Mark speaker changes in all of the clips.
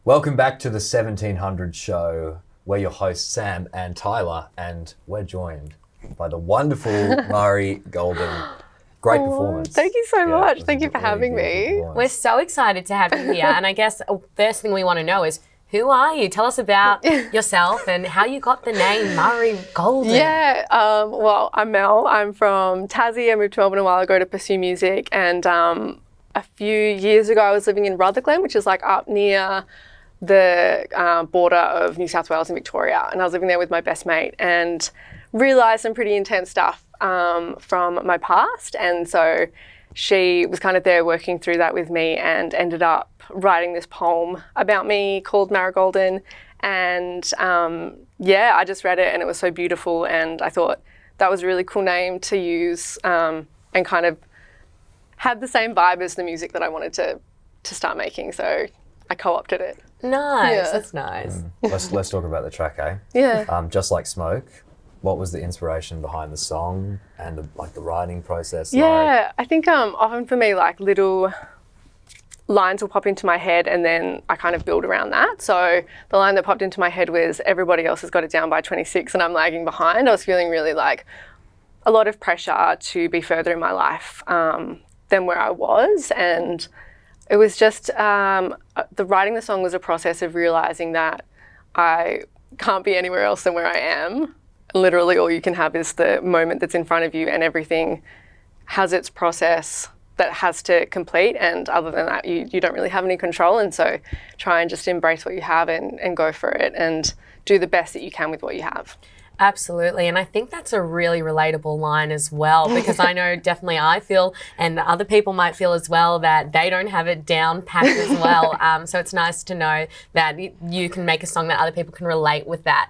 Speaker 1: Welcome back to the 1700 show. We're your hosts, Sam and Tyler, and we're joined by the wonderful MARIGOLDEN. Great performance.
Speaker 2: Thank you so much. Thank you for having me.
Speaker 3: We're so excited to have you here. And I guess the first thing we want to know is, who are you? Tell us about yourself and how you got the name MARIGOLDEN.
Speaker 2: Yeah, well, I'm Mel. I'm from Tassie. I moved to Melbourne a while ago to pursue music. And a few years ago, I was living in Rutherglen, which is like up near the border of New South Wales and Victoria. And I was living there with my best mate and realised some pretty intense stuff from my past. And so she was kind of there working through that with me and ended up writing this poem about me called MARIGOLDEN. And I just read it and it was so beautiful. And I thought that was a really cool name to use and kind of had the same vibe as the music that I wanted to start making. So I co-opted it.
Speaker 3: Nice, that's nice.
Speaker 1: Let's talk about the track, eh?
Speaker 2: Yeah.
Speaker 1: Just Like Smoke. What was the inspiration behind the song and the writing process?
Speaker 2: Yeah, I think often for me, like little lines will pop into my head and then I kind of build around that. So the line that popped into my head was, everybody else has got it down by 26 and I'm lagging behind. I was feeling really like a lot of pressure to be further in my life than where I was. And it was just, the writing the song was a process of realising that I can't be anywhere else than where I am. Literally all you can have is the moment that's in front of you and everything has its process that has to complete, and other than that you don't really have any control. And so try and just embrace what you have and go for it and do the best that you can with what you have.
Speaker 3: Absolutely. And I think that's a really relatable line as well, because I know definitely I feel, and other people might feel as well, that they don't have it down packed as well. So it's nice to know that you can make a song that other people can relate with that.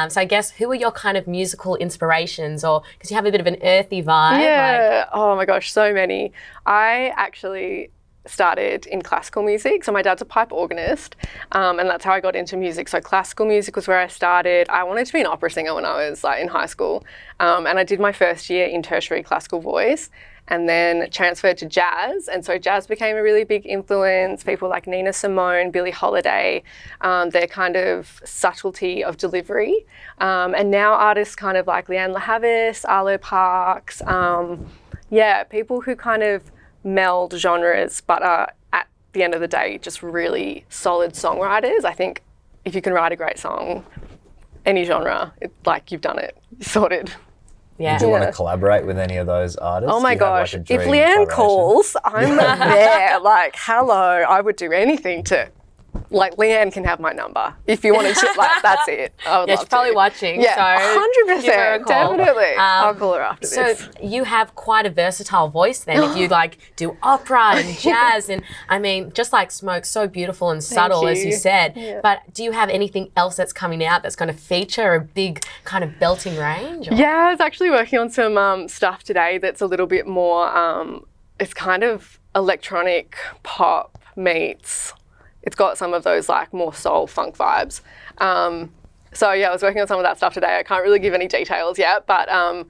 Speaker 3: So I guess, who are your kind of musical inspirations, or because you have a bit of an earthy vibe?
Speaker 2: Yeah. Oh my gosh, so many. I actually started in classical music. So my dad's a pipe organist and that's how I got into music. So classical music was where I started. I wanted to be an opera singer when I was in high school and I did my first year in tertiary classical voice and then transferred to jazz. And so jazz became a really big influence. People like Nina Simone, Billie Holiday, their kind of subtlety of delivery. And now artists kind of like Leanne LaHavis, Arlo Parks, people who kind of meld genres but are at the end of the day just really solid songwriters. I think if you can write a great song, any genre, you've done it, sorted.
Speaker 3: Yeah.
Speaker 1: Do you want to collaborate with any of those artists?
Speaker 2: Oh my gosh, if Leanne calls, I'm there. Hello, I would do anything to. Leanne can have my number if you wanted to. That's it. I would love
Speaker 3: she's probably watching.
Speaker 2: Yeah,
Speaker 3: so
Speaker 2: 100%. Definitely. I'll call her after this.
Speaker 3: So you have quite a versatile voice then. If you do opera and jazz, and I mean, Just Like Smoke, so beautiful and subtle, as you said. Yeah. But do you have anything else that's coming out that's going to feature a big kind of belting range? Or?
Speaker 2: Yeah, I was actually working on some stuff today that's a little bit more. It's kind of electronic pop meets. It's got some of those more soul funk vibes. I was working on some of that stuff today. I can't really give any details yet, but so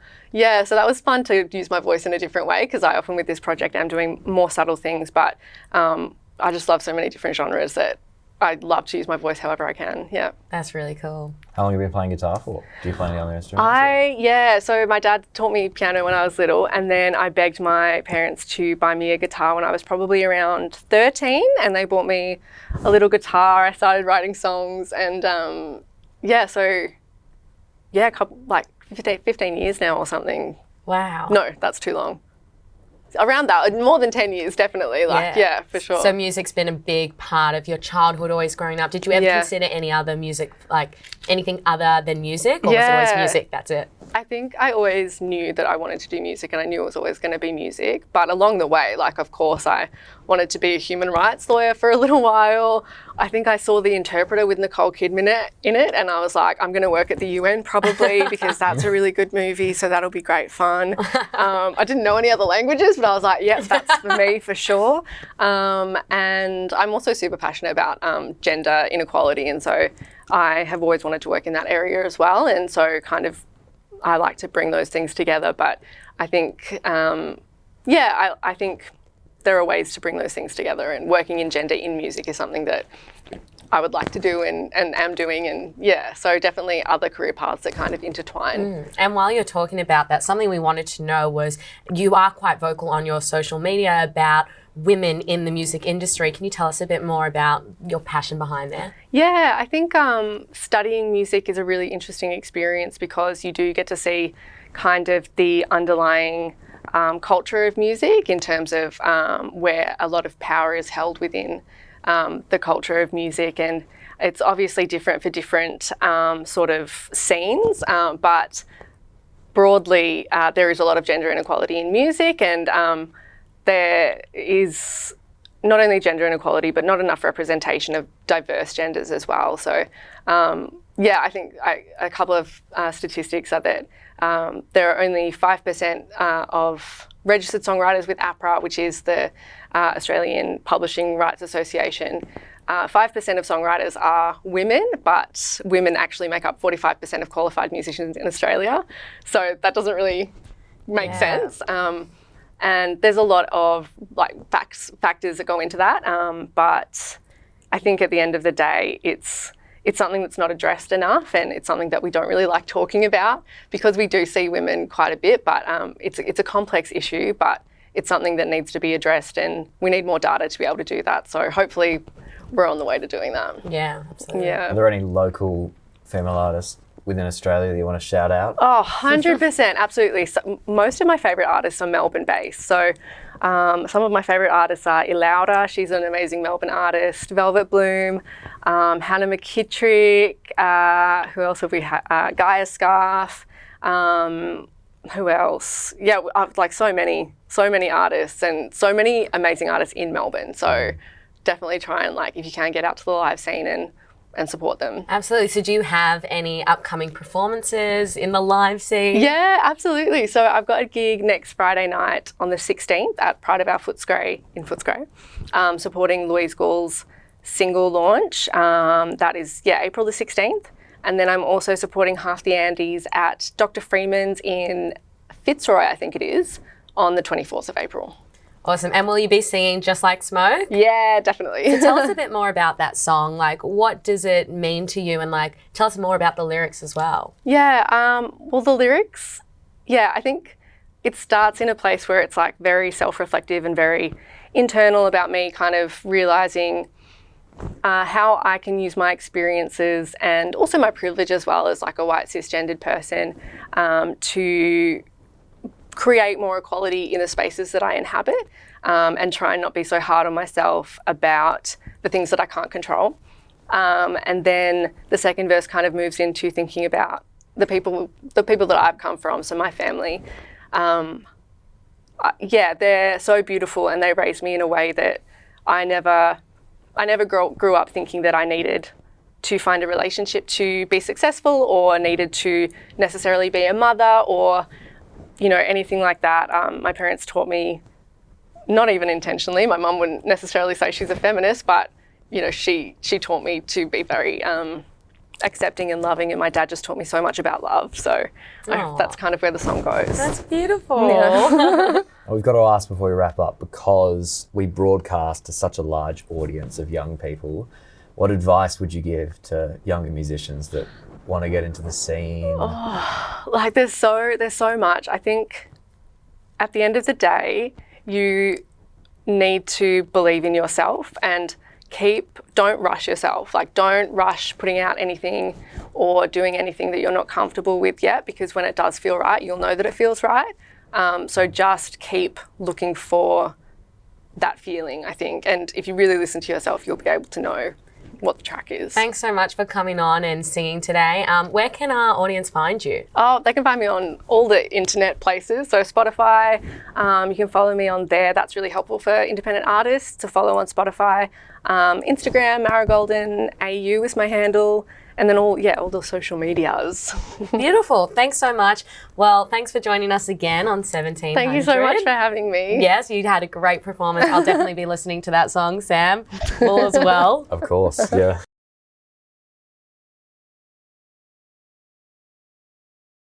Speaker 2: that was fun to use my voice in a different way, because I often with this project am doing more subtle things, but I just love so many different genres that I love to use my voice however I can. Yeah.
Speaker 3: That's really cool.
Speaker 1: How long have you been playing guitar for? Do you play any other instruments?
Speaker 2: So my dad taught me piano when I was little, and then I begged my parents to buy me a guitar when I was probably around 13, and they bought me a little guitar. I started writing songs and 15 years now or something.
Speaker 3: Wow.
Speaker 2: No, that's too long. Around that, more than 10 years, definitely. For sure.
Speaker 3: So music's been a big part of your childhood, always growing up. Did you ever consider any other music, anything other than music, or was it always music, that's it?
Speaker 2: I think I always knew that I wanted to do music, and I knew it was always going to be music. But along the way, of course, I wanted to be a human rights lawyer for a little while. I think I saw The Interpreter with Nicole Kidman in it, and I was like, I'm going to work at the UN probably because that's a really good movie, so that'll be great fun. I didn't know any other languages, but I was like, yes, that's for me for sure. And I'm also super passionate about gender inequality, and so I have always wanted to work in that area as well. And so kind of I like to bring those things together, but I think, I think there are ways to bring those things together, and working in gender in music is something that I would like to do and am doing. And yeah, so definitely other career paths that kind of intertwine.
Speaker 3: And while you're talking about that, something we wanted to know was you are quite vocal on your social media about women in the music industry. Can you tell us a bit more about your passion behind that?
Speaker 2: Yeah, I think studying music is a really interesting experience because you do get to see kind of the underlying culture of music in terms of where a lot of power is held within the culture of music, and it's obviously different for different sort of scenes, but broadly there is a lot of gender inequality in music, and there is not only gender inequality but not enough representation of diverse genders as well. So yeah, I think a couple of statistics are that there are only 5% of registered songwriters with APRA, which is the Australian Publishing Rights Association. 5% of songwriters are women, but women actually make up 45% of qualified musicians in Australia. So that doesn't really make sense. And there's a lot of like factors that go into that. But I think at the end of the day, it's something that's not addressed enough, and it's something that we don't really like talking about because we do see women quite a bit, but it's a complex issue, but it's something that needs to be addressed, and we need more data to be able to do that. So hopefully we're on the way to doing that.
Speaker 3: Yeah, absolutely.
Speaker 2: Yeah.
Speaker 1: Are there any local female artists within Australia that you want to shout out?
Speaker 2: Oh, 100%, absolutely. So most of my favourite artists are Melbourne-based. So some of my favourite artists are Ilauda, she's an amazing Melbourne artist, Velvet Bloom, Hannah McKittrick, who else have we had? Gaia Scarf, who else? Yeah, I've like so many artists and so many amazing artists in Melbourne. So definitely try and like, if you can, get out to the live scene and support them.
Speaker 3: Absolutely. So do you have any upcoming performances in the live scene?
Speaker 2: Yeah, absolutely. So I've got a gig next Friday night on the 16th at Pride of Our Footscray in Footscray, supporting Louise Gould's single launch. That is, April the 16th. And then I'm also supporting Half the Andes at Dr. Freeman's in Fitzroy, I think it is, on the 24th of April.
Speaker 3: Awesome. And will you be singing Just Like Smoke?
Speaker 2: Yeah, definitely.
Speaker 3: So tell us a bit more about that song. Like, what does it mean to you? And like, tell us more about the lyrics as well.
Speaker 2: Yeah, well, the lyrics, I think it starts in a place where it's like very self-reflective and very internal about me kind of realising how I can use my experiences and also my privilege as well as like a white cisgendered person to create more equality in the spaces that I inhabit, and try and not be so hard on myself about the things that I can't control. And then the second verse kind of moves into thinking about the people that I've come from, so my family. They're so beautiful, and they raised me in a way that I never grew up thinking that I needed to find a relationship to be successful, or needed to necessarily be a mother, or anything like that. My parents taught me, not even intentionally, my mum wouldn't necessarily say she's a feminist, but she taught me to be very accepting and loving, and my dad just taught me so much about love. So that's kind of where the song goes.
Speaker 3: That's beautiful.
Speaker 2: Yeah.
Speaker 1: We've got to ask before we wrap up, because we broadcast to such a large audience of young people, what advice would you give to younger musicians that want to get into the scene?
Speaker 2: Like there's so much. I think at the end of the day, you need to believe in yourself and don't rush yourself. Like don't rush putting out anything or doing anything that you're not comfortable with yet, because when it does feel right, you'll know that it feels right. So just keep looking for that feeling, I think. And if you really listen to yourself, you'll be able to know what the track is.
Speaker 3: Thanks so much for coming on and singing today. Where can our audience find you?
Speaker 2: Oh, they can find me on all the internet places. So Spotify, you can follow me on there. That's really helpful for independent artists to follow on Spotify. Instagram, MARIGOLDEN AU is my handle. And then all the social medias.
Speaker 3: Beautiful. Thanks so much. Well, thanks for joining us again on 1700.
Speaker 2: Thank you so much for having me.
Speaker 3: Yes, you had a great performance. I'll definitely be listening to that song, Sam. Will as well.
Speaker 1: Of course, yeah.